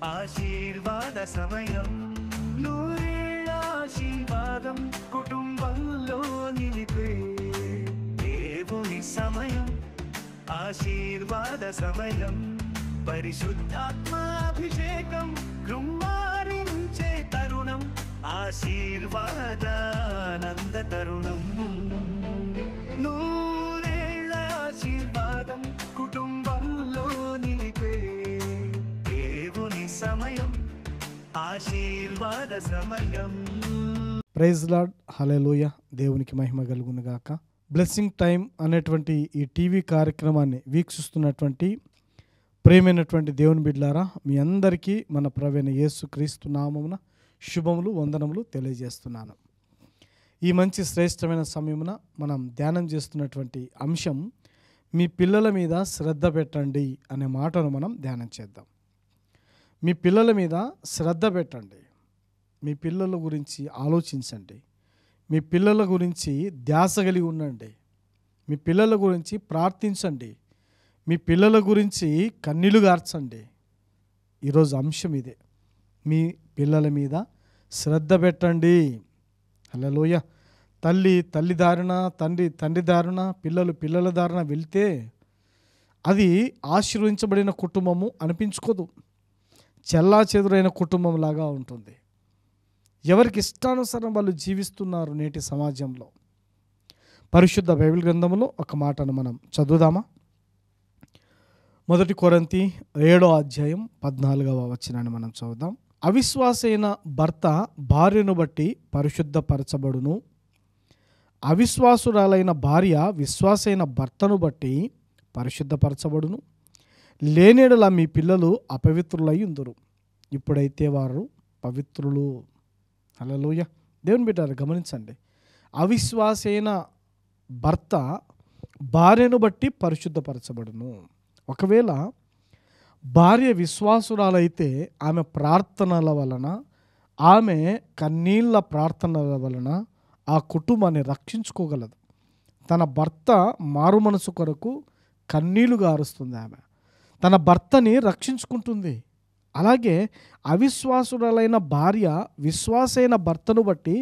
ఆశీర్వాద సమయం, నూరేళ్ల ఆశీర్వాదం కుటుంబంలో నిలిపే దేవుని సమయం. ఆశీర్వాద సమయం, పరిశుద్ధాత్మ అభిషేకం కృమ్మారించే తరుణం, ఆశీర్వాదానంద తరుణం. నూరేళ్ల ఆశీర్వాదం కుటుంబంలో నిలిపే దేవుని సమయం, ఆశీర్వాద సమయం. ప్రైజ్ లార్డ్, హల్లెలూయా. దేవునికి మహిమ కలుగును గాక. బ్లెస్సింగ్ టైం అనేటువంటి ఈ టీవీ కార్యక్రమాన్ని వీక్షిస్తున్నటువంటి ప్రేమైనటువంటి దేవుని బిడ్డలారా, మీ అందరికీ మన ప్రభువైన యేసుక్రీస్తు నామమున శుభములు, వందనములు తెలియజేస్తున్నాను. ఈ మంచి శ్రేష్టమైన సమయమున మనం ధ్యానం చేస్తున్నటువంటి అంశం, మీ పిల్లల మీద శ్రద్ధ పెట్టండి అనే మాటను మనం ధ్యానం చేద్దాం. మీ పిల్లల మీద శ్రద్ధ పెట్టండి, మీ పిల్లల గురించి ఆలోచించండి, మీ పిల్లల గురించి ధ్యాస కలిగి ఉండండి, మీ పిల్లల గురించి ప్రార్థించండి, మీ పిల్లల గురించి కన్నీళ్లు గార్చండి. ఈరోజు అంశం ఇదే, మీ పిల్లల మీద శ్రద్ధ పెట్టండి. హల్లెలూయా. తల్లి దారిన, తండ్రి దారిన, పిల్లల దారిన వెళ్తే అది ఆశీర్వదించబడిన కుటుంబము అనిపించుకోదు, చెల్లా చెదురైన కుటుంబం లాగా ఉంటుంది. ఎవరికి ఇష్టానుసారం వాళ్ళు జీవిస్తున్నారు నేటి సమాజంలో. పరిశుద్ధ బైబిల్ గ్రంథంలో ఒక మాటను మనం చదువుదామా? 1 కొరింథీ 7వ అధ్యాయం 14వ వచనాన్ని మనం చదువుదాం. అవిశ్వాసైన భర్త భార్యను బట్టి పరిశుద్ధపరచబడును, అవిశ్వాసురాలైన భార్య విశ్వాసైన భర్తను బట్టి పరిశుద్ధపరచబడును. లేనేడల మీ పిల్లలు అపవిత్రులై ఉందురు, ఇప్పుడైతే వారు పవిత్రులు. హల్లెలూయా. దేవుని బిడ్డలారా గమనించండి, అవిశ్వాసైన భర్త భార్యను బట్టి పరిశుద్ధపరచబడును. ఒకవేళ భార్య విశ్వాసురాలైతే ఆమె ప్రార్థనల వలన, ఆమె కన్నీళ్ళ ప్రార్థనల వలన ఆ కుటుంబాన్ని రక్షించుకోగలదు. తన భర్త మారు మనసు కొరకు కన్నీళ్లు గారుస్తుంది, ఆమె తన భర్తని రక్షించుకుంటుంది. అలాగే అవిశ్వాసురాలైన భార్య విశ్వాసైన భర్తను బట్టి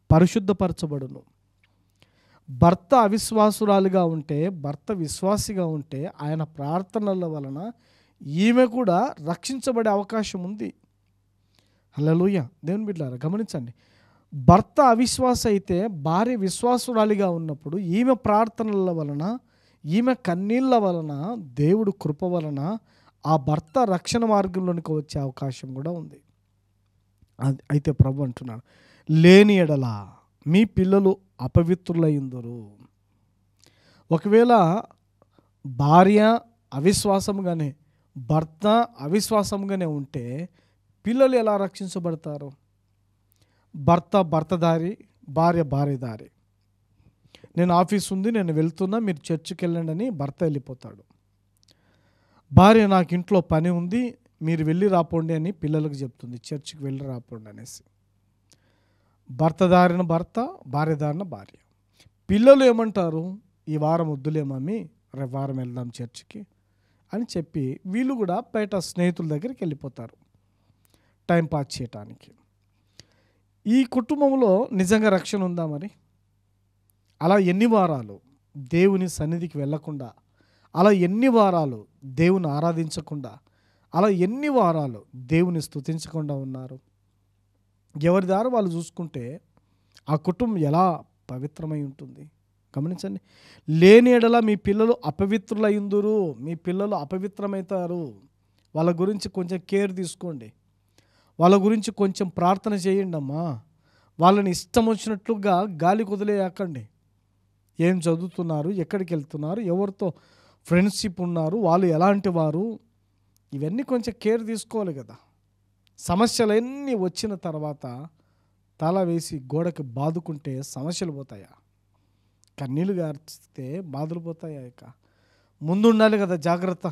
పరిశుద్ధపరచబడును. భర్త అవిశ్వాసురాలుగా ఉంటే, భర్త విశ్వాసిగా ఉంటే ఆయన ప్రార్థనల వలన ఈమె కూడా రక్షించబడే అవకాశం ఉంది. హల్లెలూయా. దేవుని బిడ్డలారా గమనించండి, భర్త అవిశ్వాస అయితే భార్య విశ్వాసురాలిగా ఉన్నప్పుడు ఈమె ప్రార్థనల వలన, ఈమె కన్నీళ్ళ వలన, దేవుడు కృప వలన ఆ భర్త రక్షణ మార్గంలోనికి వచ్చే అవకాశం కూడా ఉంది. అయితే ప్రభు అంటున్నాడు, లేని ఎడల మీ పిల్లలు అపవిత్రులయ్యుందురు. ఒకవేళ భార్య అవిశ్వాసంగానే, భర్త అవిశ్వాసంగానే ఉంటే పిల్లలు ఎలా రక్షించబడతారు? భర్త దారి, భార్య దారి. నేను ఆఫీస్ ఉంది, నేను వెళ్తున్నా, మీరు చర్చికి వెళ్ళండి అని భర్త వెళ్ళిపోతాడు. భార్య నాకు ఇంట్లో పని ఉంది, మీరు వెళ్ళి రాపోండి అని పిల్లలకు చెప్తుంది, చర్చికి వెళ్ళి రాపోండి అనేసి. భర్త దారిన భర్త, భార్య దారిన భార్య. పిల్లలు ఏమంటారు? ఈ వారం వద్దులే మమ్మీ, రేపు వారం వెళ్దాం చర్చికి అని చెప్పి వీళ్ళు కూడా బయట స్నేహితుల దగ్గరికి వెళ్ళిపోతారు టైం పాస్ చేయటానికి. ఈ కుటుంబంలో నిజంగా రక్షణ ఉందా మరి? అలా ఎన్ని వారాలు దేవుని సన్నిధికి వెళ్ళకుండా, అలా ఎన్ని వారాలు దేవుని ఆరాధించకుండా, అలా ఎన్ని వారాలు దేవుని స్తుతించకుండా ఉన్నారు? ఎవరి దారి వాళ్ళు చూసుకుంటే ఆ కుటుంబం ఎలా పవిత్రమై ఉంటుంది? గమనించండి, లేని ఎడల మీ పిల్లలు అపవిత్రులయ్యుందురు, మీ పిల్లలు అపవిత్రమవుతారు. వాళ్ళ గురించి కొంచెం కేర్ తీసుకోండి, వాళ్ళ గురించి కొంచెం ప్రార్థన చేయండి అమ్మా. వాళ్ళని ఇష్టం వచ్చినట్లుగా గాలి కుదిలేయకండి. ఏం చదువుతున్నారు, ఎక్కడికి వెళ్తున్నారు, ఎవరితో ఫ్రెండ్షిప్ ఉన్నారు, వాళ్ళు ఎలాంటి వారు, ఇవన్నీ కొంచెం కేర్ తీసుకోవాలి కదా. సమస్యలన్నీ వచ్చిన తర్వాత తల వేసి గోడకి బాదుకుంటే సమస్యలు పోతాయా? కన్నీళ్ళు గార్చితే బాధలు పోతాయా? ఇక ముందు ఉండాలి కదా జాగ్రత్త.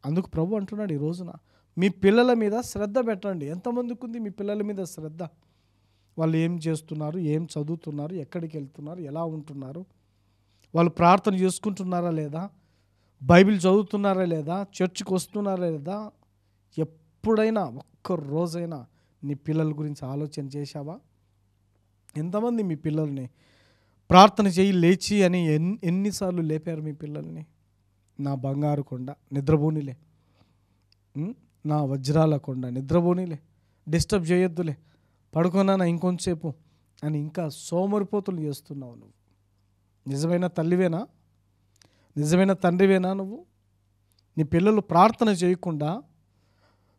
అందుకు ప్రభు అంటున్నాడు ఈ రోజున, మీ పిల్లల మీద శ్రద్ధ పెట్టండి. ఎంతమందికి ఉంది మీ పిల్లల మీద శ్రద్ధ? వాళ్ళు ఏం చేస్తున్నారు, ఏం చదువుతున్నారు, ఎక్కడికి వెళ్తున్నారు, ఎలా ఉంటున్నారు, వాళ్ళు ప్రార్థన చేసుకుంటున్నారా లేదా, బైబిల్ చదువుతున్నారా లేదా, చర్చికి వస్తున్నారా లేదా, ఎప్పుడైనా ఒక్క రోజైనా నీ పిల్లల గురించి ఆలోచన చేశావా? ఎంతమంది మీ పిల్లల్ని ప్రార్థన చేయి లేచి అని ఎన్నిసార్లు లేపారు మీ పిల్లల్ని? నా బంగారు కొండ నిద్రపోనీలే, నా వజ్రాల కొండ నిద్రపోనీలే, డిస్టర్బ్ చేయొద్దులే, పడుకున్నానా ఇంకొంచెంసేపు అని ఇంకా సోమరిపోతులు చేస్తున్నావు నువ్వు. నిజమైన తల్లివేనా? నిజమైన తండ్రివేనా నువ్వు? నీ పిల్లలు ప్రార్థన చేయకుండా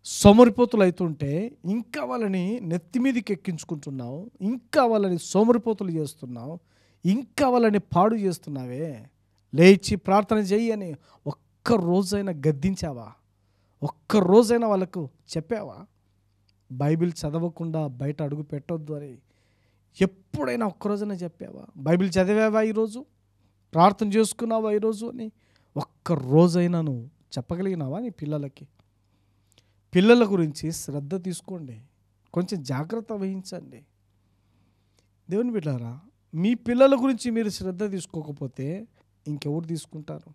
సోమరిపోతులు అవుతుంటే ఇంకా వాళ్ళని నెత్తి మీదకి ఎక్కించుకుంటున్నావు, ఇంకా వాళ్ళని సోమరిపోతులు చేస్తున్నావు, ఇంకా వాళ్ళని పాడు చేస్తున్నావే. లేచి ప్రార్థన చెయ్యి అని ఒక్క రోజైనా గద్దించావా? ఒక్క రోజైనా వాళ్ళకు చెప్పావా? బైబిల్ చదవకుండా బయట అడుగు పెట్టొద్దు అని ఎప్పుడైనా ఒక్కరోజైనా చెప్పావా? బైబిల్ చదివావా ఈరోజు? ప్రార్థన చేసుకున్నావా ఈరోజు అని ఒక్క రోజైనా నువ్వు చెప్పగలిగినావా నీ పిల్లలకి? పిల్లల గురించి శ్రద్ధ తీసుకోండి, కొంచెం జాగ్రత్త వహించండి. దేవుని బిడ్డలారా, మీ పిల్లల గురించి మీరు శ్రద్ధ తీసుకోకపోతే ఇంకెవరు తీసుకుంటారు?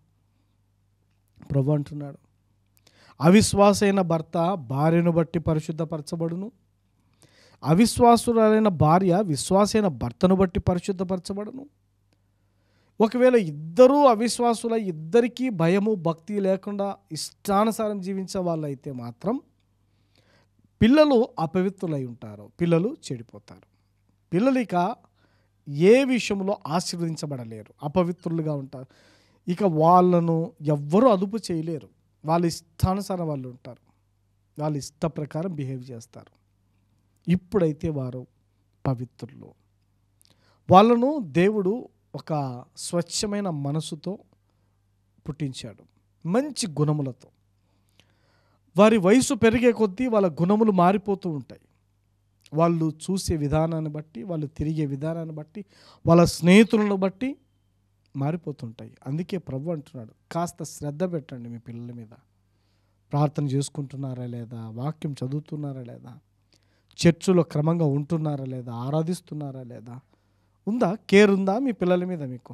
ప్రభు అంటున్నాడు, అవిశ్వాసైన భర్త భార్యను బట్టి పరిశుద్ధపరచబడును, అవిశ్వాసురాలైన భార్య విశ్వాసైన భర్తను బట్టి పరిశుద్ధపరచబడును. ఒకవేళ ఇద్దరూ అవిశ్వాసుల, ఇద్దరికీ భయము భక్తి లేకుండా ఇష్టానుసారం జీవించే వాళ్ళైతే మాత్రం పిల్లలు అపవిత్రులై ఉంటారు, పిల్లలు చెడిపోతారు. పిల్లలు ఇక ఏ విషయంలో ఆశీర్వదించబడలేరు, అపవిత్రులుగా ఉంటారు. ఇక వాళ్ళను ఎవ్వరూ అదుపు చేయలేరు. వాళ్ళ ఇష్టానుసారం వాళ్ళు ఉంటారు, వాళ్ళ ఇష్ట ప్రకారం బిహేవ్ చేస్తారు. ఇప్పుడైతే వారు పవిత్రులు. వాళ్ళను దేవుడు ఒక స్వచ్ఛమైన మనసుతో పుట్టించాడు, మంచి గుణములతో. వారి వయసు పెరిగే కొద్దీ వాళ్ళ గుణములు మారిపోతూ ఉంటాయి. వాళ్ళు చూసే విధానాన్ని బట్టి, వాళ్ళు తిరిగే విధానాన్ని బట్టి, వాళ్ళ స్నేహితులను బట్టి మారిపోతుంటాయి. అందుకే ప్రభు అంటున్నాడు, కాస్త శ్రద్ధ పెట్టండి మీ పిల్లల మీద. ప్రార్థన చేసుకుంటున్నారా లేదా? వాక్యం చదువుతున్నారా లేదా? చర్చిలో క్రమంగా ఉంటున్నారా లేదా? ఆరాధిస్తున్నారా లేదా? ఉందా? కేర్ ఉందా మీ పిల్లల మీద? మీకు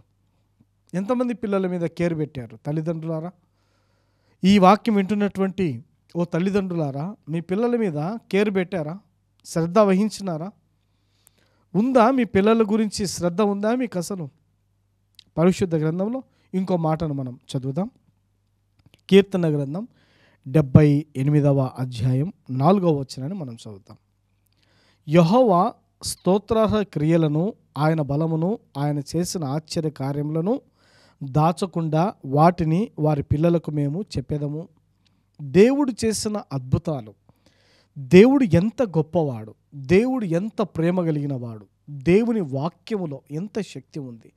ఎంతమంది పిల్లల మీద కేర్ పెట్టారు తల్లిదండ్రులారా? ఈ వాక్యం వింటున్నటువంటి ఓ తల్లిదండ్రులారా, మీ పిల్లల మీద కేర్ పెట్టారా? శ్రద్ధ వహించినారా? ఉందా? మీ పిల్లల గురించి శ్రద్ధ ఉందా మీకు అసలు? పరిశుద్ధ గ్రంథంలో ఇంకో మాటను మనం చదువుదాం. కీర్తన గ్రంథం 78వ అధ్యాయం 4వ వచనాన్ని మనం చదువుతాం. యెహోవా స్తోత్రార్హ క్రియలను, ఆయన బలమును, ఆయన చేసిన ఆశ్చర్య కార్యములను దాచకుండా వాటిని వారి పిల్లలకు మేము చెప్పేదము. దేవుడు చేసిన అద్భుతాలు, దేవుడు ఎంత గొప్పవాడు, దేవుడు ఎంత ప్రేమ కలిగిన వాడు, దేవుని వాక్యములో ఎంత శక్తి ఉంది,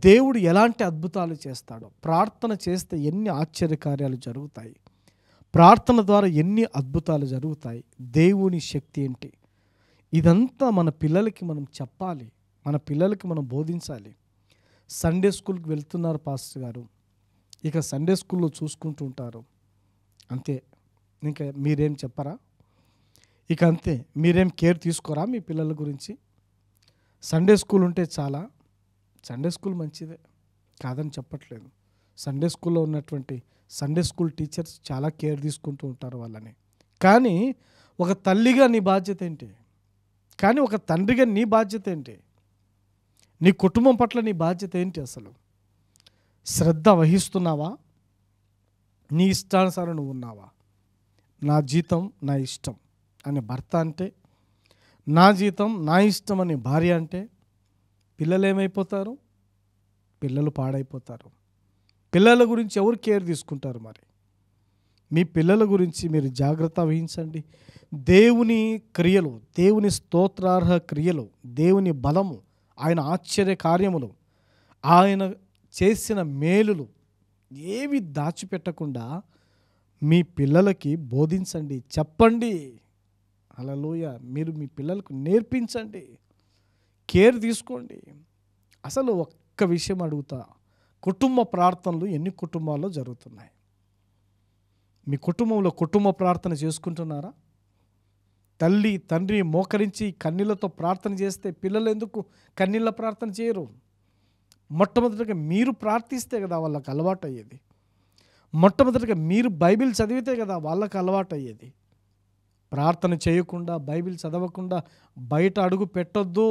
దేవుడు ఎలాంటి అద్భుతాలు చేస్తాడో, ప్రార్థన చేస్తే ఎన్ని ఆశ్చర్యకార్యాలు జరుగుతాయి, ప్రార్థన ద్వారా ఎన్ని అద్భుతాలు జరుగుతాయి, దేవుని శక్తి ఏంటి, ఇదంతా మన పిల్లలకి మనం చెప్పాలి, మన పిల్లలకి మనం బోధించాలి. సండే స్కూల్కి వెళ్తున్నారు పాస్టర్ గారు, ఇక సండే స్కూల్లో చూసుకుంటూ ఉంటారు, అంతే. ఇంకా మీరేం చెప్పరా? ఇక అంతే, మీరేం కేర్ తీసుకోరా మీ పిల్లల గురించి? సండే స్కూల్ ఉంటే చాలా. సండే స్కూల్ మంచిదే, కాదని చెప్పట్లేదు. సండే స్కూల్లో ఉన్నటువంటి సండే స్కూల్ టీచర్స్ చాలా కేర్ తీసుకుంటూ ఉంటారు వాళ్ళని. కానీ ఒక తల్లిగా నీ బాధ్యత ఏంటి? కానీ ఒక తండ్రిగా నీ బాధ్యత ఏంటి? నీ కుటుంబం పట్ల నీ బాధ్యత ఏంటి అసలు? శ్రద్ధ వహిస్తున్నావా? నీ ఇష్టానుసారం నువ్వు ఉన్నావా? నా జీతం నా ఇష్టం అనే భర్త అంటే, నా జీతం నా ఇష్టం అనే భార్య అంటే, పిల్లలు ఏమైపోతారు? పిల్లలు పాడైపోతారు. పిల్లల గురించి ఎవరు కేర్ తీసుకుంటారు? మరి మీ పిల్లల గురించి మీరు జాగ్రత్త వహించండి. దేవుని క్రియలు, దేవుని స్తోత్రార్హ క్రియలు, దేవుని బలము, ఆయన ఆశ్చర్య కార్యములు, ఆయన చేసిన మేలులు ఏవి దాచిపెట్టకుండా మీ పిల్లలకి బోధించండి, చెప్పండి. హల్లెలూయా. మీరు మీ పిల్లలకు నేర్పించండి, కేర్ తీసుకోండి. అసలు ఒక్క విషయం అడుగుతా, కుటుంబ ప్రార్థనలు ఎన్ని కుటుంబాల్లో జరుగుతున్నాయి? మీ కుటుంబంలో కుటుంబ ప్రార్థన చేసుకుంటున్నారా? తల్లి తండ్రి మోకరించి కన్నీళ్లతో ప్రార్థన చేస్తే పిల్లలు ఎందుకు కన్నీళ్ళ ప్రార్థన చేయరు? మొట్టమొదటిగా మీరు ప్రార్థిస్తే కదా వాళ్ళకి అలవాటు అయ్యేది. మొట్టమొదటిగా మీరు బైబిల్ చదివితే కదా వాళ్ళకి అలవాటు అయ్యేది. ప్రార్థన చేయకుండా, బైబిల్ చదవకుండా బయట అడుగు పెట్టొద్దు.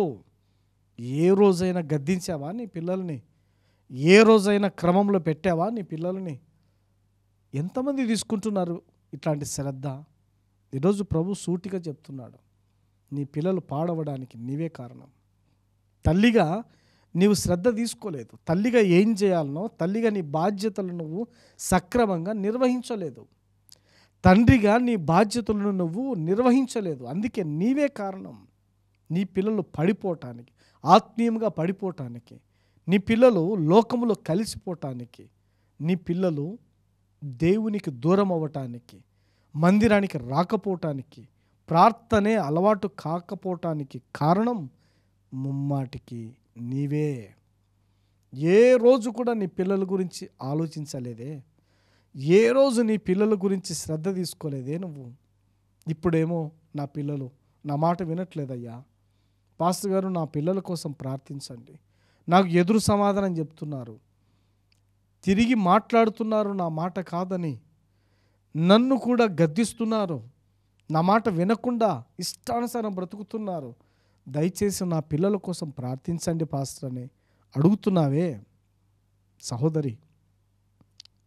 ఏ రోజైనా గద్దించావా నీ పిల్లల్ని? ఏ రోజైనా క్రమంలో పెట్టావా నీ పిల్లల్ని? ఎంతమంది తీసుకుంటున్నారు ఇట్లాంటి శ్రద్ధ? ఈరోజు ప్రభు సూటిగా చెప్తున్నాడు, నీ పిల్లలు పాడవడానికి నీవే కారణం. తల్లిగా నీవు శ్రద్ధ తీసుకోలేదు. తల్లిగా ఏం చేయాలనో, తల్లిగా నీ బాధ్యతలు నువ్వు సక్రమంగా నిర్వహించలేదు. తండ్రిగా నీ బాధ్యతలను నువ్వు నిర్వహించలేదు. అందుకే నీవే కారణం నీ పిల్లలు పడిపోవటానికి, ఆత్మీయంగా పడిపోవటానికి, నీ పిల్లలు లోకములో కలిసిపోవటానికి, నీ పిల్లలు దేవునికి దూరం అవ్వటానికి, మందిరానికి రాకపోవటానికి, ప్రార్థనే అలవాటు కాకపోవటానికి కారణం ముమ్మాటికి నీవే. ఏ రోజు కూడా నీ పిల్లల గురించి ఆలోచించలేదే? ఏ రోజు నీ పిల్లల గురించి శ్రద్ధ తీసుకోలేదే నువ్వు? ఇప్పుడేమో నా పిల్లలు నా మాట వినట్లేదయ్యా, పాస్టర్ గారు నా పిల్లల కోసం ప్రార్థించండి, నాకు ఎదురు సమాధానం చెప్తున్నారు, తిరిగి మాట్లాడుతున్నారు నా మాట కాదని, నన్ను కూడా గద్దిస్తున్నారు, నా మాట వినకుండా ఇష్టానుసారం బ్రతుకుతున్నారు, దయచేసి నా పిల్లల కోసం ప్రార్థించండి పాస్టర్ అని అడుగుతున్నావే సహోదరి,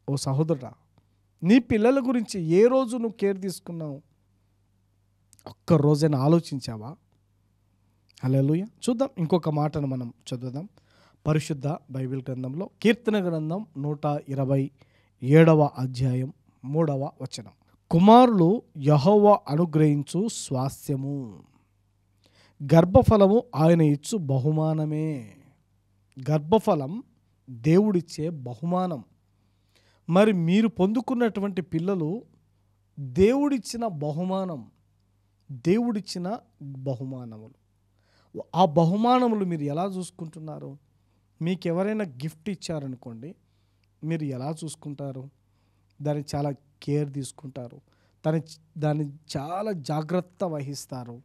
ఓ సహోదరుడా, నీ పిల్లల గురించి ఏ రోజు నువ్వు కేర్ తీసుకున్నావు? ఒక్క రోజైనా ఆలోచించావా? హల్లెలూయా. చూద్దాం, ఇంకొక మాటను మనం చదువుదాం. పరిశుద్ధ బైబిల్ గ్రంథంలో కీర్తన గ్రంథం 127వ అధ్యాయం 3వ వచనం. కుమారులు యెహోవా అనుగ్రహించు స్వాస్థ్యము, గర్భఫలము ఆయన ఇచ్చు బహుమానమే. గర్భఫలం దేవుడిచ్చే బహుమానం. మరి మీరు పొందుకున్నటువంటి పిల్లలు దేవుడిచ్చిన బహుమానం, దేవుడిచ్చిన బహుమానములు. ఆ బహుమానములు మీరు ఎలా చూసుకుంటున్నారు? మీకు ఎవరైనా గిఫ్ట్ ఇచ్చారనుకోండి, మీరు ఎలా చూసుకుంటారు? దాన్ని చాలా కేర్ తీసుకుంటారు, దాన్ని చాలా జాగ్రత్త వహిస్తారు.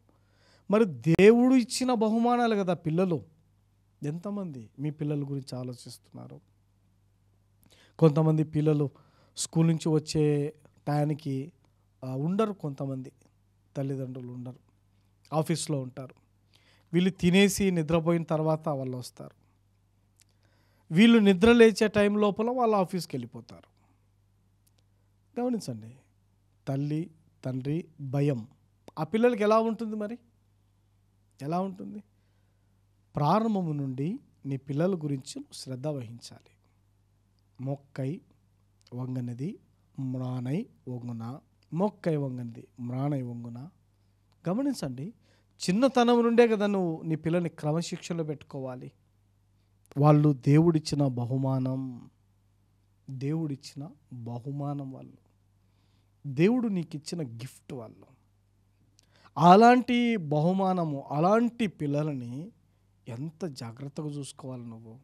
మరి దేవుడు ఇచ్చిన బహుమానాలు కదా పిల్లలు. ఎంతమంది మీ పిల్లల గురించి ఆలోచిస్తున్నారు? కొంతమంది పిల్లలు స్కూల్ నుంచి వచ్చే టయానికి ఉండరు, కొంతమంది తల్లిదండ్రులు ఉండరు, ఆఫీస్లో ఉంటారు. వీళ్ళు తినేసి నిద్రపోయిన తర్వాత వాళ్ళు వస్తారు. వీళ్ళు నిద్ర లేచే టైం లోపల వాళ్ళు ఆఫీస్కి వెళ్ళిపోతారు. గమనించండి, తల్లి తండ్రి భయం ఆ పిల్లలకి ఎలా ఉంటుంది? మరి ఎలా ఉంటుంది? ప్రారంభము నుండి నీ పిల్లల గురించి శ్రద్ధ వహించాలి. మొక్కై వంగనది మ్రానై వంగున, మొక్కై వంగనది మ్రానై వంగున. గమనించండి, చిన్నతనం నుండే కదా నువ్వు నీ పిల్లని క్రమశిక్షణలో పెట్టుకోవాలి. వాళ్ళు దేవుడిచ్చిన బహుమానం, దేవుడిచ్చిన బహుమానం వాళ్ళు, దేవుడు నీకు ఇచ్చిన గిఫ్ట్ వాళ్ళు. అలాంటి బహుమానము, అలాంటి పిల్లలని ఎంత జాగ్రత్తగా చూసుకోవాలి నువ్వు,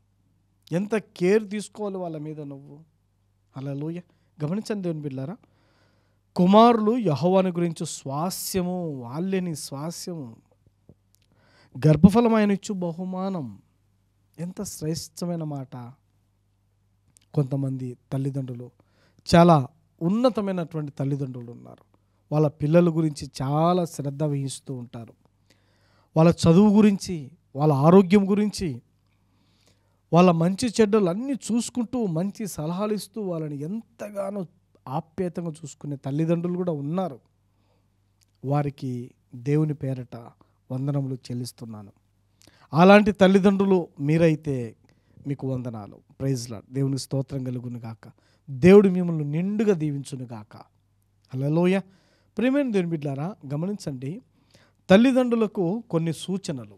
ఎంత కేర్ తీసుకోవాలి వాళ్ళ మీద నువ్వు. హల్లెలూయా. గమనించండి దేవుని బిడ్డలారా, కుమారులు యెహోవాను గురించి స్వాస్యము, వాళ్ళే నీ స్వాస్యము. గర్భఫలం ఆయన ఇచ్చు బహుమానం. ఎంత శ్రేష్టమైన మాట. కొంతమంది తల్లిదండ్రులు, చాలా ఉన్నతమైనటువంటి తల్లిదండ్రులు ఉన్నారు, వాళ్ళ పిల్లల గురించి చాలా శ్రద్ధ వహిస్తూ ఉంటారు. వాళ్ళ చదువు గురించి, వాళ్ళ ఆరోగ్యం గురించి, వాళ్ళ మంచి చెడ్డలు అన్నీ చూసుకుంటూ మంచి సలహాలు ఇస్తూ వాళ్ళని ఎంతగానో ఆప్యాయతంగా చూసుకునే తల్లిదండ్రులు కూడా ఉన్నారు. వారికి దేవుని పేరట వందనములు చెల్లిస్తున్నాను. అలాంటి తల్లిదండ్రులు మీరైతే మీకు వందనాలు. Praise Lord. దేవునికి స్తోత్రం కలుగును గాక. దేవుడు మిమ్మల్ని నిండుగా దీవించును గాక. హల్లెలూయా. ప్రియమైన దేవుని బిడ్డలారా, గమనించండి, తల్లిదండ్రులకు కొన్ని సూచనలు,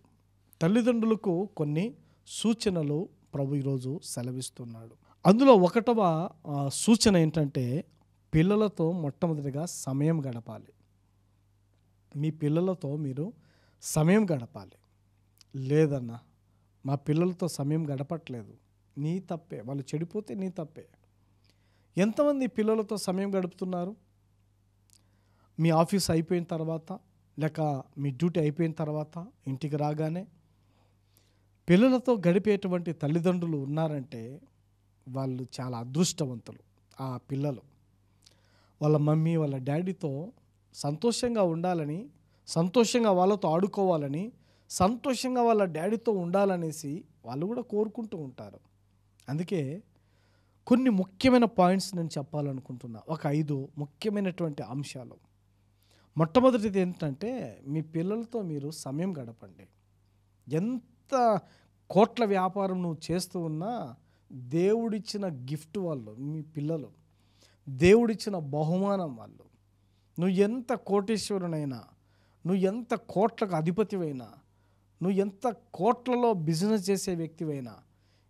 తల్లిదండ్రులకు కొన్ని సూచనలు ప్రభు ఈరోజు సెలవిస్తున్నాడు. అందులో ఒకటవ సూచన ఏంటంటే, పిల్లలతో మొట్టమొదటిగా సమయం గడపాలి. మీ పిల్లలతో మీరు సమయం గడపాలి. లేదన్నా మా పిల్లలతో సమయం గడపట్లేదు, నీ తప్పే, వాళ్ళు చెడిపోతే నీ తప్పే. ఎంతమంది పిల్లలతో సమయం గడుపుతున్నారు? మీ ఆఫీస్ అయిపోయిన తర్వాత, లేక మీ డ్యూటీ అయిపోయిన తర్వాత ఇంటికి రాగానే పిల్లలతో గడిపేటువంటి తల్లిదండ్రులు ఉన్నారంటే వాళ్ళు చాలా అదృష్టవంతులు. ఆ పిల్లలు వాళ్ళ మమ్మీ వాళ్ళ డాడీతో సంతోషంగా ఉండాలని, సంతోషంగా వాళ్ళతో ఆడుకోవాలని, సంతోషంగా వాళ్ళ డాడీతో ఉండాలనేసి వాళ్ళు కూడా కోరుకుంటూ ఉంటారు. అందుకే కొన్ని ముఖ్యమైన పాయింట్స్ నేను చెప్పాలనుకుంటున్నా. ఒక 5 ముఖ్యమైనటువంటి అంశాలు. మొట్టమొదటిది ఏంటంటే, మీ పిల్లలతో మీరు సమయం గడపండి. ఎంత కోట్ల వ్యాపారం నువ్వు చేస్తూ ఉన్నా, దేవుడిచ్చిన గిఫ్ట్ వాళ్ళు మీ పిల్లలు. దేవుడిచ్చిన బహుమానం వాళ్ళు. నువ్వు ఎంత కోటీశ్వరునైనా, నువ్వు ఎంత కోట్లకు అధిపతివైనా, నువ్వు ఎంత కోట్లలో బిజినెస్ చేసే వ్యక్తివైనా,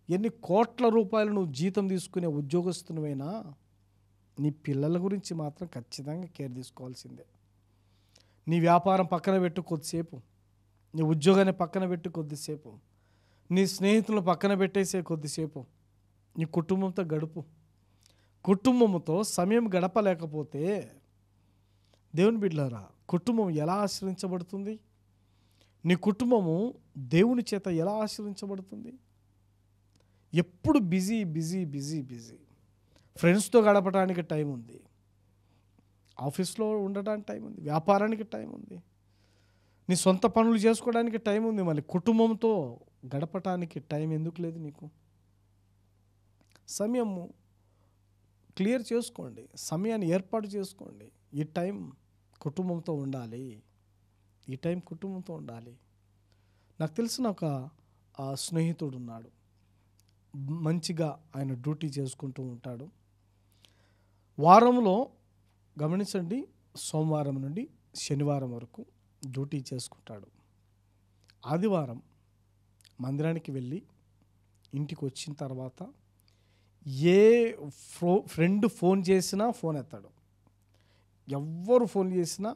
ఎన్ని కోట్ల రూపాయలు నువ్వు జీతం తీసుకునే ఉద్యోగస్తునివైనా, నీ పిల్లల గురించి మాత్రం ఖచ్చితంగా కేర్ తీసుకోవాల్సిందే. నీ వ్యాపారం పక్కన పెట్టు కొద్దిసేపు, నీ ఉద్యోగాన్ని పక్కన పెట్టు కొద్దిసేపు, నీ స్నేహితులను పక్కన పెట్టేసే కొద్దిసేపు, నీ కుటుంబంతో గడుపు. కుటుంబంతో సమయం గడపలేకపోతే దేవుని బిడ్డలారా, కుటుంబం ఎలా ఆశ్రయించబడుతుంది? నీ కుటుంబము దేవుని చేత ఎలా ఆశ్రయించబడుతుంది? ఎప్పుడు బిజీ బిజీ బిజీ బిజీ. ఫ్రెండ్స్తో గడపడానికి టైం ఉంది, ఆఫీస్లో ఉండడానికి టైం ఉంది, వ్యాపారానికి టైం ఉంది, నీ సొంత పనులు చేసుకోవడానికి టైం ఉంది. మళ్ళీ కుటుంబంతో గడపటానికి టైం ఎందుకు లేదు నీకు? సమయము క్లియర్ చేసుకోండి, సమయాన్ని ఏర్పాటు చేసుకోండి. ఈ టైం కుటుంబంతో ఉండాలి, ఈ టైం కుటుంబంతో ఉండాలి. నాకు తెలిసిన ఒక స్నేహితుడు ఉన్నాడు. మంచిగా ఆయన డ్యూటీ చేసుకుంటూ ఉంటాడు. వారంలో గమనించండి, సోమవారం నుండి శనివారం వరకు డ్యూటీ చేసుకుంటాడు. ఆదివారం మందిరానికి వెళ్ళి ఇంటికి వచ్చిన తర్వాత ఏ ఫ్రెండ్ ఫోన్ చేసినా ఫోన్ ఎత్తాడు, ఎవ్వరు ఫోన్ చేసినా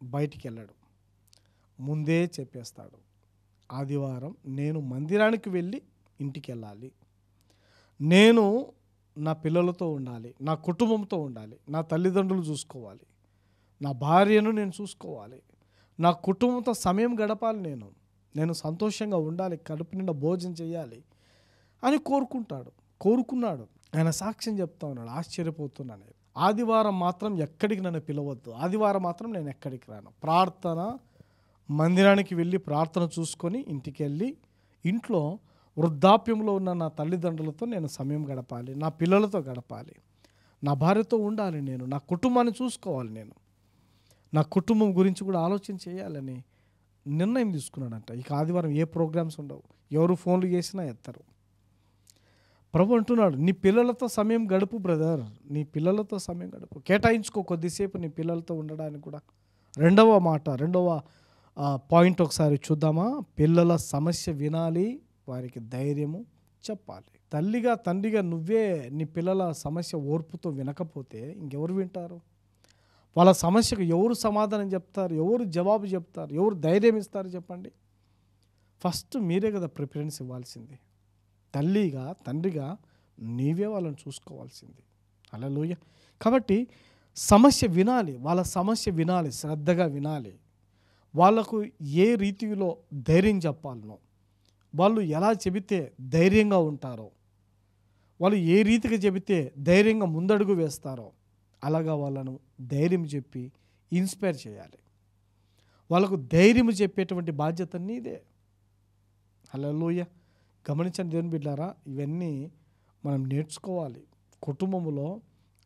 బయటికి వెళ్ళాడు. ముందే చెప్పేస్తాడు, ఆదివారం నేను మందిరానికి వెళ్ళి ఇంటికి వెళ్ళాలి, నేను నా పిల్లలతో ఉండాలి, నా కుటుంబంతో ఉండాలి, నా తల్లిదండ్రులు చూసుకోవాలి, నా భార్యను నేను చూసుకోవాలి, నా కుటుంబంతో సమయం గడపాలి, నేను సంతోషంగా ఉండాలి, కడుపు నిండా భోజనం చేయాలి అని కోరుకున్నాడు. ఆయన సాక్ష్యం చెప్తా ఉన్నాడు, ఆశ్చర్యపోతున్నాను. ఆదివారం మాత్రం ఎక్కడికి నన్ను పిలవద్దు, ఆదివారం మాత్రం నేను ఎక్కడికి రాను, ప్రార్థన మందిరానికి వెళ్ళి ప్రార్థన చూసుకొని ఇంటికి వెళ్ళి ఇంట్లో వృద్ధాప్యంలో ఉన్న నా తల్లిదండ్రులతో నేను సమయం గడపాలి, నా పిల్లలతో గడపాలి, నా భార్యతో ఉండాలి, నేను నా కుటుంబాన్ని చూసుకోవాలి, నేను నా కుటుంబం గురించి కూడా ఆలోచన చేయాలని నిర్ణయం తీసుకున్నాడంట. ఇక ఆదివారం ఏ ప్రోగ్రామ్స్ ఉండవు, ఎవరు ఫోన్లు చేసినా ఎత్తరు. ప్రభు అంటున్నాడు, నీ పిల్లలతో సమయం గడుపు బ్రదర్, నీ పిల్లలతో సమయం గడుపు, కేటాయించుకో కొద్దిసేపు నీ పిల్లలతో ఉండడానికి కూడా. రెండవ పాయింట్ ఒకసారి చూద్దామా? పిల్లల సమస్య వినాలి, వారికి ధైర్యము చెప్పాలి. తల్లిగా తండ్రిగా నువ్వే నీ పిల్లల సమస్య ఓర్పుతో వినకపోతే ఇంకెవరు వింటారు? వాళ్ళ సమస్యకు ఎవరు సమాధానం చెప్తారు, ఎవరు జవాబు చెప్తారు, ఎవరు ధైర్యం ఇస్తారు చెప్పండి? ఫస్ట్ మీరే కదా ప్రిఫరెన్స్ ఇవ్వాల్సింది. తల్లిగా తండ్రిగా నీవే వాళ్ళని చూసుకోవాల్సింది. హల్లెలూయా. కాబట్టి సమస్య వినాలి, వాళ్ళ సమస్య వినాలి, శ్రద్ధగా వినాలి. వాళ్ళకు ఏ రీతిలో ధైర్యం చెప్పాలనో, వాళ్ళు ఎలా చెబితే ధైర్యంగా ఉంటారో, వాళ్ళు ఏ రీతిగా చెబితే ధైర్యంగా ముందడుగు వేస్తారో అలాగా వాళ్ళను ధైర్యం చెప్పి ఇన్స్పైర్ చేయాలి. వాళ్ళకు ధైర్యం చెప్పేటువంటి బాధ్యత నీదే. హల్లెలూయా. గమనించండి దేవుని బిడ్డలారా, ఇవన్నీ మనం నేర్చుకోవాలి. కుటుంబంలో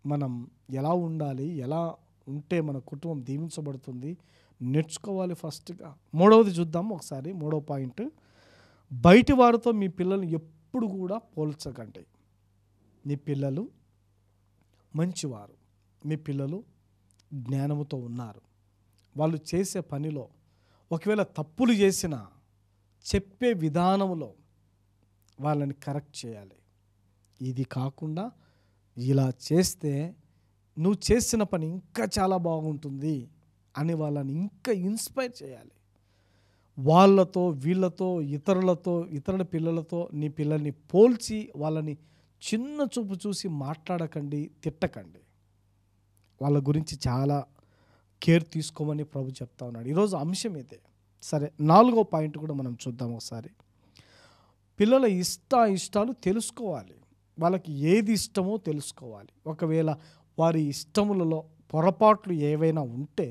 మనం ఎలా ఉండాలి, ఎలా ఉంటే మన కుటుంబం దీవించబడుతుంది నేర్చుకోవాలి ఫస్ట్గా. మూడవది చూద్దాం ఒకసారి. మూడవ పాయింట్, బయటి వారితో మీ పిల్లల్ని ఎప్పుడు కూడా పోల్చకండి. మీ పిల్లలు మంచివారు, మీ పిల్లలు జ్ఞానముతో ఉన్నారు. వాళ్ళు చేసే పనిలో ఒకవేళ తప్పులు చేసినా చెప్పే విధానంలో వాళ్ళని కరెక్ట్ చేయాలి. ఇది కాకుండా ఇలా చేస్తే నువ్వు చేసిన పని ఇంకా చాలా బాగుంటుంది అని వాళ్ళని ఇంకా ఇన్స్పైర్ చేయాలి. వాళ్ళతో వీళ్ళతో ఇతరుల పిల్లలతో నీ పిల్లల్ని పోల్చి వాళ్ళని చిన్న చూపు చూసి మాట్లాడకండి, తిట్టకండి. వాళ్ళ గురించి చాలా కేర్ తీసుకోమని ప్రభు చెప్తా ఉన్నాడు. ఈరోజు అంశం ఇదే. సరే, 4వ పాయింట్ కూడా మనం చూద్దాం ఒకసారి. పిల్లల ఇష్టాలు తెలుసుకోవాలి. వాళ్ళకి ఏది ఇష్టమో తెలుసుకోవాలి. ఒకవేళ వారి ఇష్టములలో పొరపాట్లు ఏవైనా ఉంటే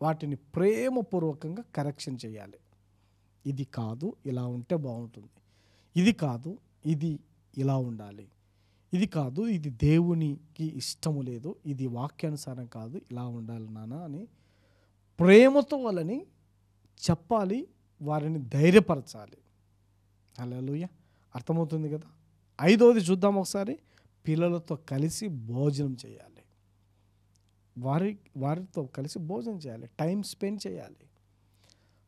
వాటిని ప్రేమపూర్వకంగా కరెక్షన్ చేయాలి. ఇది కాదు, ఇలా ఉంటే బాగుంటుంది. ఇది కాదు, ఇది ఇలా ఉండాలి. ఇది కాదు, ఇది దేవునికి ఇష్టము లేదు, ఇది వాక్యానుసారం కాదు, ఇలా ఉండాలి నాన్న అని ప్రేమతో వాళ్ళని చెప్పాలి, వారిని ధైర్యపరచాలి. హల్లెలూయా. అర్థమవుతుంది కదా. 5వది చూద్దాం ఒకసారి. పిల్లలతో కలిసి భోజనం చేయాలి. వారితో కలిసి భోజనం చేయాలి, టైం స్పెండ్ చేయాలి.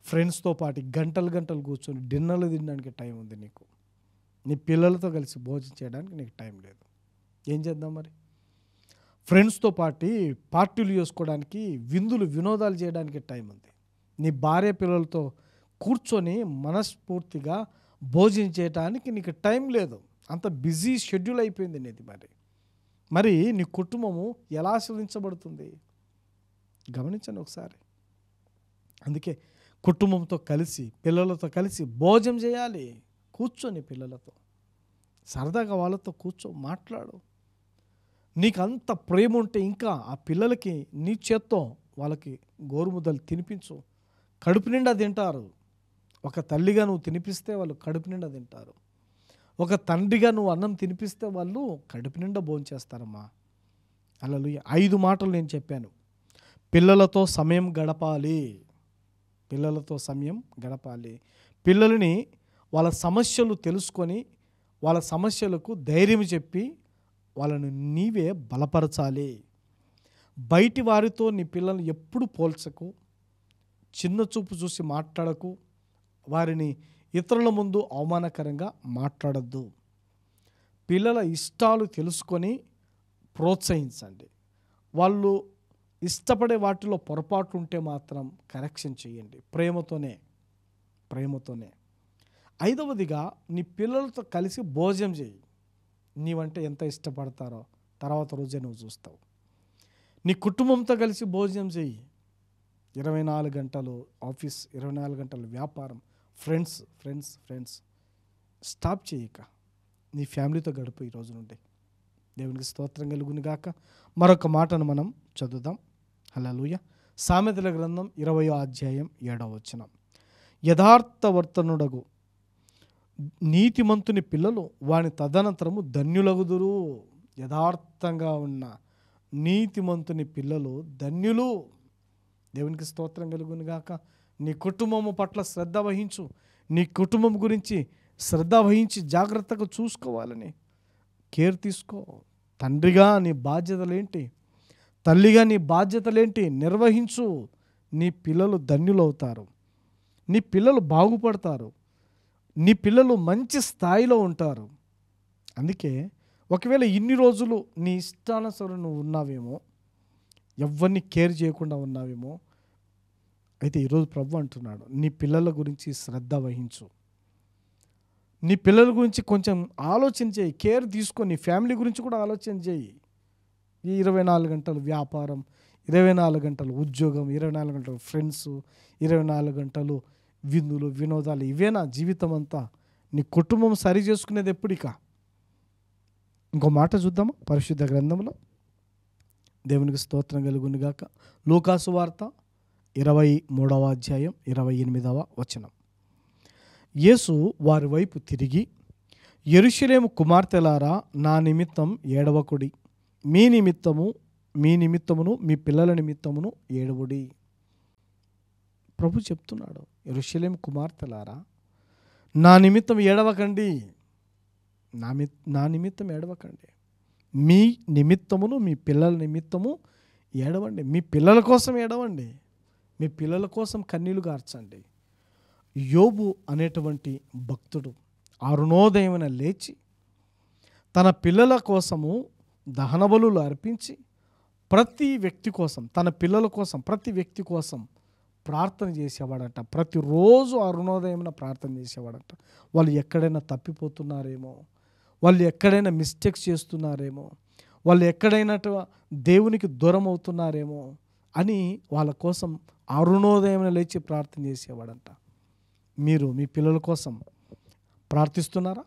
ఫ్రెండ్స్తో పాటు గంటలు గంటలు కూర్చొని డిన్నర్లు తినడానికి టైం ఉంది నీకు. నీ పిల్లలతో కలిసి భోజనం చేయడానికి నీకు టైం లేదు. ఏం చేద్దాం మరి? ఫ్రెండ్స్తో పాటు పార్టీలు చేసుకోవడానికి, విందులు వినోదాలు చేయడానికి టైం ఉంది. నీ భార్య పిల్లలతో కూర్చొని మనస్ఫూర్తిగా భోజనం చేయడానికి నీకు టైం లేదు. అంత బిజీ షెడ్యూల్ అయిపోయింది నీది. మరి నీ కుటుంబము ఎలా ఆశీర్వదించబడుతుంది? గమనించండి ఒకసారి. అందుకే కుటుంబంతో కలిసి, పిల్లలతో కలిసి భోజనం చేయాలి. కూర్చొని పిల్లలతో సరదాగా వాళ్ళతో మాట్లాడు. నీకు అంత ప్రేమ ఉంటే ఇంకా ఆ పిల్లలకి నీ చేత్తో వాళ్ళకి గోరుముద్దలు తినిపించు. కడుపు నిండా తింటారు. ఒక తల్లిగా నువ్వు తినిపిస్తే వాళ్ళు కడుపు నిండా తింటారు. ఒక తండ్రిగా నువ్వు అన్నం తినిపిస్తే వాళ్ళు కడుపు నిండా భోంచేస్తారమ్మా. హల్లెలూయా. 5 మాటలు నేను చెప్పాను. పిల్లలతో సమయం గడపాలి. పిల్లలతో సమయం గడపాలి. పిల్లలని వాళ్ళ సమస్యలు తెలుసుకొని వాళ్ళ సమస్యలకు ధైర్యం చెప్పి వాళ్ళను నీవే బలపరచాలి. బయటి వారితో నీ పిల్లల్ని ఎప్పుడు పోల్చకు, చిన్న చూపు చూసి మాట్లాడకు, వారిని ఇతరుల ముందు అవమానకరంగా మాట్లాడద్దు. పిల్లల ఇష్టాలు తెలుసుకొని ప్రోత్సహించండి. వాళ్ళు ఇష్టపడే వాటిలో పొరపాటు ఉంటే మాత్రం కరెక్షన్ చేయండి, ప్రేమతోనే. 5వదిగా నీ పిల్లలతో కలిసి భోజనం చేయి. నీవంటే ఎంత ఇష్టపడతారో తర్వాత రోజే నువ్వు చూస్తావు. నీ కుటుంబంతో కలిసి భోజనం చేయి. 24 గంటలు ఆఫీస్, 24 గంటలు వ్యాపారం, ఫ్రెండ్స్ స్టాప్ చేయక నీ ఫ్యామిలీతో గడుపు ఈ రోజు నుండి. దేవునికి స్తోత్రం కలుగును గాక. మరొక మాటను మనం చదువుదాం. హల్లెలూయా. సామెతల గ్రంథం 20వ అధ్యాయం 7వ వచనం. యథార్థవర్తనుడగు నీతిమంతుని పిల్లలు వాని తదనంతరము ధన్యులగుదురు. యథార్థంగా ఉన్న నీతిమంతుని పిల్లలు ధన్యులు. దేవునికి స్తోత్రం కలుగును గాక. నీ కుటుంబము పట్ల శ్రద్ధ వహించు. నీ కుటుంబం గురించి శ్రద్ధ వహించి జాగ్రత్తగా చూసుకోవాలని కేర్ తీసుకో. తండ్రిగా నీ బాధ్యతలేంటి, తల్లిగా నీ బాధ్యతలేంటి నిర్వహించు. నీ పిల్లలు ధన్యులవుతారు. నీ పిల్లలు బాగుపడతారు. నీ పిల్లలు మంచి స్థాయిలో ఉంటారు. అందుకే ఒకవేళ ఇన్ని రోజులు నీ ఇష్టానుసారం నువ్వు ఉన్నావేమో, ఎవరిని కేర్ చేయకుండా ఉన్నావేమో, అయితే ఈరోజు ప్రభు అంటున్నాడు, నీ పిల్లల గురించి శ్రద్ధ వహించు. నీ పిల్లల గురించి కొంచెం ఆలోచన చేయి, కేర్ తీసుకో. నీ ఫ్యామిలీ గురించి కూడా ఆలోచన చేయి. ఈ 24 గంటలు వ్యాపారం, 24 గంటలు ఉద్యోగం, 24 గంటలు ఫ్రెండ్స్, 24 గంటలు విందులు వినోదాలు, ఇవేనా జీవితం అంతా? నీ కుటుంబం సరి చేసుకునేది ఎప్పుడిక? ఇంకో మాట చూద్దామా పరిశుద్ధ గ్రంథంలో. దేవునికి స్తోత్రం కలుగును గాక. లూకాసు వార్త 23వ అధ్యాయం 28వ వచనం. యేసు వారి వైపు తిరిగి, యెరూషలేము కుమార్తెలారా, నా నిమిత్తం ఏడవకుడి. మీ నిమిత్తమును మీ పిల్లల నిమిత్తమును ఏడవుడి. ప్రభు చెప్తున్నాడు, యెరూషలేము కుమార్తెలారా, నా నిమిత్తం ఏడవకండి. నా నిమిత్తం ఏడవకండి. మీ నిమిత్తమును మీ పిల్లల నిమిత్తము ఏడవండి. మీ పిల్లల కోసం ఏడవండి. మీ పిల్లల కోసం కన్నీళ్లు గార్చండి. యోబు అనేటువంటి భక్తుడు అరుణోదయమున లేచి తన పిల్లల కోసము దహన బలులు అర్పించి ప్రతి వ్యక్తి కోసం, తన పిల్లల కోసం, ప్రతి వ్యక్తి కోసం ప్రార్థన చేసేవాడట. ప్రతిరోజు అరుణోదయమున ప్రార్థన చేసేవాడట. వాళ్ళు ఎక్కడైనా తప్పిపోతున్నారేమో, వాళ్ళు ఎక్కడైనా మిస్టేక్స్ చేస్తున్నారేమో, వాళ్ళు ఎక్కడైనా దేవునికి దూరం అవుతున్నారేమో అని వాళ్ళ కోసం అరుణోదయమున లేచి ప్రార్థన చేసేవాడంట. మీరు మీ పిల్లల కోసం ప్రార్థిస్తున్నారా?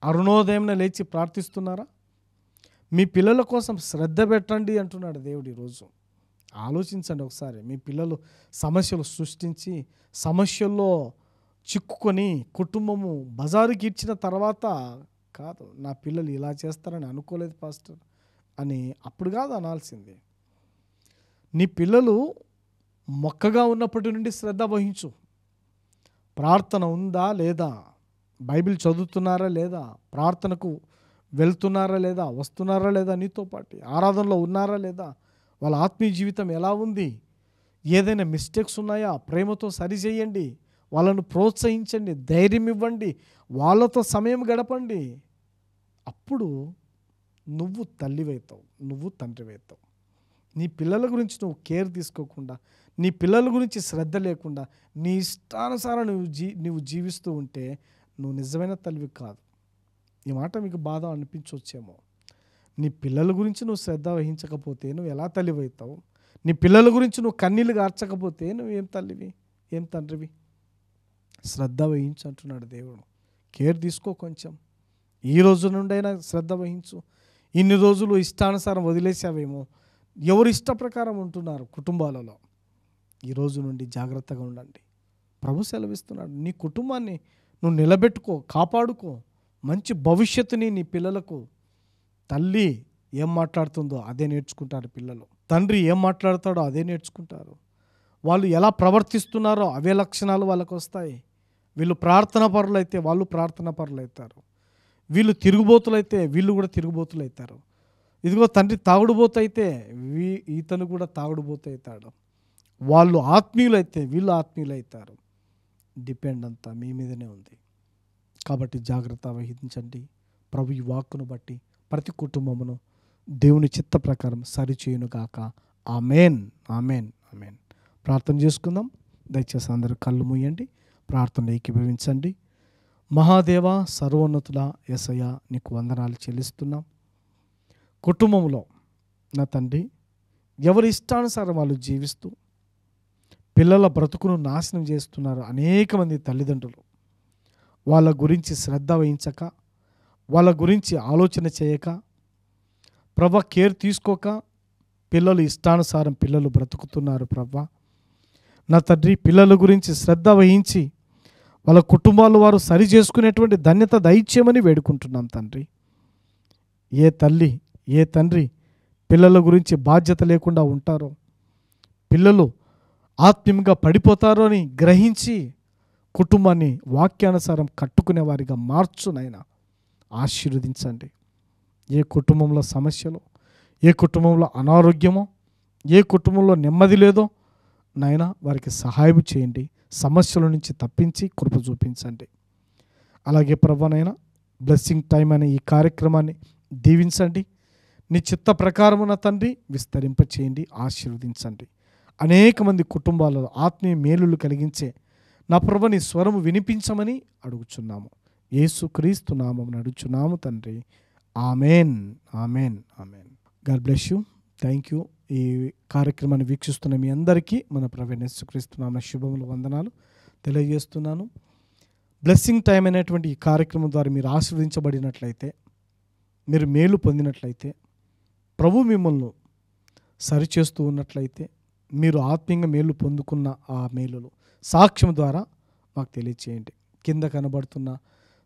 అరుణోదయమున లేచి ప్రార్థిస్తున్నారా? మీ పిల్లల కోసం శ్రద్ధ పెట్టండి అంటున్నాడు దేవుడు ఈరోజు. ఆలోచించండి ఒకసారి. మీ పిల్లలు సమస్యలు సృష్టించి సమస్యల్లో చిక్కుకొని కుటుంబము బజారుకి ఇచ్చిన తర్వాత కాదు, నా పిల్లలు ఇలా చేస్తారని అనుకోలేదు పాస్టర్ అని అప్పుడు కాదు అనాల్సింది. నీ పిల్లలు మొక్కగా ఉన్నప్పటి నుండి శ్రద్ధ వహించు. ప్రార్థన ఉందా లేదా, బైబిల్ చదువుతున్నారా లేదా, ప్రార్థనకు వెళ్తున్నారా లేదా, వస్తున్నారా లేదా, నీతో పాటు ఆరాధనలో ఉన్నారా లేదా, వాళ్ళ ఆత్మీయ జీవితం ఎలా ఉంది, ఏదైనా మిస్టేక్స్ ఉన్నాయా ప్రేమతో సరిచేయండి, వాళ్ళను ప్రోత్సహించండి, ధైర్యం ఇవ్వండి, వాళ్ళతో సమయం గడపండి. అప్పుడు నువ్వు తల్లివైతావు, నువ్వు తండ్రివైతావు. నీ పిల్లల గురించి నువ్వు కేర్ తీసుకోకుండా, నీ పిల్లల గురించి శ్రద్ధ లేకుండా నీ ఇష్టానుసారం నువ్వు జీవిస్తూ ఉంటే నువ్వు నిజమైన తల్లివి కాదు. ఈ మాట మీకు బాధ అనిపించవచ్చేమో. నీ పిల్లల గురించి నువ్వు శ్రద్ధ వహించకపోతే నువ్వు ఎలా తల్లివైతావు? నీ పిల్లల గురించి నువ్వు కన్నీళ్ళు గార్చకపోతే నువ్వేం తల్లివి, ఏం తండ్రివి? శ్రద్ధ వహించు అంటున్నాడు దేవుడు. కేర్ తీసుకో కొంచెం. ఈ రోజు నుండైనా శ్రద్ధ వహించు. ఇన్ని రోజులు ఇష్టానుసారం వదిలేసావేమో, ఎవరు ఇష్ట ప్రకారం ఉంటున్నారు కుటుంబాలలో. ఈ రోజు నుండి జాగ్రత్తగా ఉండండి. ప్రభు సెలవిస్తున్నాడు, నీ కుటుంబాన్ని నువ్వు నిలబెట్టుకో, కాపాడుకో. మంచి భవిష్యత్తుని నీ పిల్లలకు. తల్లి ఏం మాట్లాడుతుందో అదే నేర్చుకుంటారు పిల్లలు, తండ్రి ఏం మాట్లాడతాడో అదే నేర్చుకుంటారు. వాళ్ళు ఎలా ప్రవర్తిస్తున్నారో అవే లక్షణాలు వాళ్ళకు వస్తాయి. వీళ్ళు ప్రార్థనా పరులు అయితే వాళ్ళు ప్రార్థనా పరులు అవుతారు. వీళ్ళు తిరుగుబోతులు అయితే వీళ్ళు కూడా తిరుగుబోతులు అవుతారు. ఇదిగో తండ్రి తాగుడుబోతు అయితే ఇతను కూడా తాగుడుబోతు అవుతాడు. వాళ్ళు ఆత్మీయులైతే వీళ్ళు ఆత్మీయులు అవుతారు. డిపెండ్ అంతా మీ మీదనే ఉంది. కాబట్టి జాగ్రత్త వహించండి. ప్రభు ఈ వాక్కును బట్టి ప్రతి కుటుంబమును దేవుని చిత్త ప్రకారం సరిచేయునుగాక. Amen, amen, amen. ప్రార్థన చేసుకుందాం. దయచేసి అందరూ కళ్ళు మూయండి, ప్రార్థనలో ఏకీభవించండి. మహాదేవ, సర్వోన్నతుల యేసయ్య, నీకు వందనాలు చెల్లిస్తున్నాం. కుటుంబంలో నా తండ్రి ఎవరి ఇష్టానుసారం వాళ్ళు జీవిస్తూ పిల్లల బ్రతుకును నాశనం చేస్తున్నారు అనేక మంది తల్లిదండ్రులు. వాళ్ళ గురించి శ్రద్ధ వహించక, వాళ్ళ గురించి ఆలోచన చేయక, ప్రభ కేర్ తీసుకోక పిల్లలు ఇష్టానుసారం పిల్లలు బ్రతుకుతున్నారు. ప్రభ నా తండ్రి పిల్లల గురించి శ్రద్ధ వహించి వాళ్ళ కుటుంబాలు వారు సరి చేసుకునేటువంటి ధన్యత దయచేయమని వేడుకుంటున్నాం తండ్రి. ఏ తల్లి ఏ తండ్రి పిల్లల గురించి బాధ్యత లేకుండా ఉంటారో, పిల్లలు ఆత్మీయంగా పడిపోతారో అని గ్రహించి కుటుంబాన్ని వాక్యానుసారం కట్టుకునే వారిగా మార్చునైనా ఆశీర్వదించండి. ఏ కుటుంబంలో సమస్యలు, ఏ కుటుంబంలో అనారోగ్యమో, ఏ కుటుంబంలో నెమ్మది లేదో నాయన వారికి సహాయం చేయండి. సమస్యల నుంచి తప్పించి కృప చూపించండి. అలాగే ప్రభువైనా బ్లెస్సింగ్ టైం అనే ఈ కార్యక్రమాన్ని దీవించండి. నీ చిత్త ప్రకారమున తండ్రి విస్తరింపచేయండి, ఆశీర్వదించండి. అనేక మంది కుటుంబాలలో ఆత్మీయ మేలులు కలిగించే నా ప్రభు నీ స్వరము వినిపించమని అడుగుచున్నాము. యేసుక్రీస్తు నామమున అడుగుచున్నాము తండ్రి. Amen, amen, amen. God bless you. Thank you. ఈ కార్యక్రమాన్ని వీక్షిస్తున్న మీ అందరికీ మన ప్రభు యేసుక్రీస్తు నామమున శుభములు, వందనాలు తెలియజేస్తున్నాను. బ్లెస్సింగ్ టైం అనేటువంటి ఈ కార్యక్రమం ద్వారా మీరు ఆశీర్వదించబడినట్లయితే, మీరు మేలు పొందినట్లయితే, ప్రభు మిమ్మల్ని సరిచేస్తూ ఉన్నట్లయితే, మీరు ఆత్మీయంగా మేలు పొందుకున్న ఆ మేలులు సాక్ష్యం ద్వారా మాకు తెలియచేయండి. కింద కనబడుతున్న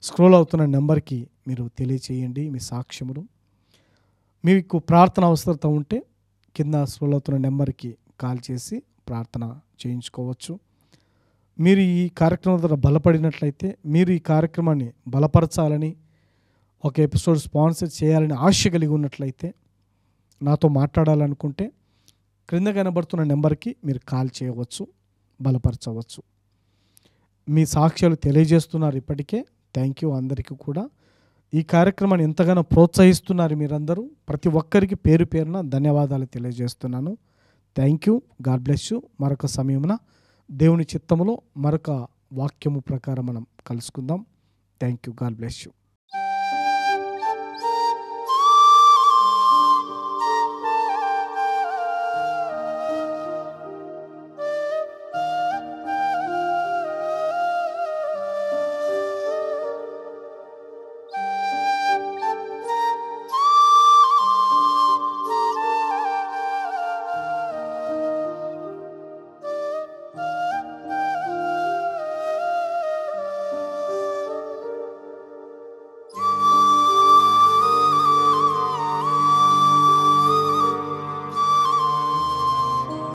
స్క్రోల్ అవుతున్న నెంబర్కి మీరు తెలియచేయండి మీ సాక్ష్యములు. మీకు ప్రార్థన అవసరత ఉంటే కింద స్క్రోల్ అవుతున్న నెంబర్కి కాల్ చేసి ప్రార్థన చేయించుకోవచ్చు. మీరు ఈ కార్యక్రమం ద్వారా బలపడినట్లయితే, మీరు ఈ కార్యక్రమాన్ని బలపరచాలని, ఒక ఎపిసోడ్ స్పాన్సర్ చేయాలని ఆశ కలిగి ఉన్నట్లయితే, నాతో మాట్లాడాలనుకుంటే క్రింద కనబడుతున్న నెంబర్కి మీరు కాల్ చేయవచ్చు, బలపరచవచ్చు. మీ సాక్ష్యాలు తెలియజేస్తున్నారు ఇప్పటికే. థ్యాంక్ యూ అందరికీ కూడా. ఈ కార్యక్రమాన్ని ఎంతగానో ప్రోత్సహిస్తున్నారు మీరందరూ. ప్రతి ఒక్కరికి పేరు పేరున ధన్యవాదాలు తెలియజేస్తున్నాను. Thank you. God bless you. మరొక సమయమున దేవుని చిత్తములో మరొక వాక్యము ప్రకారం మనం కలుసుకుందాం. Thank you. God bless you.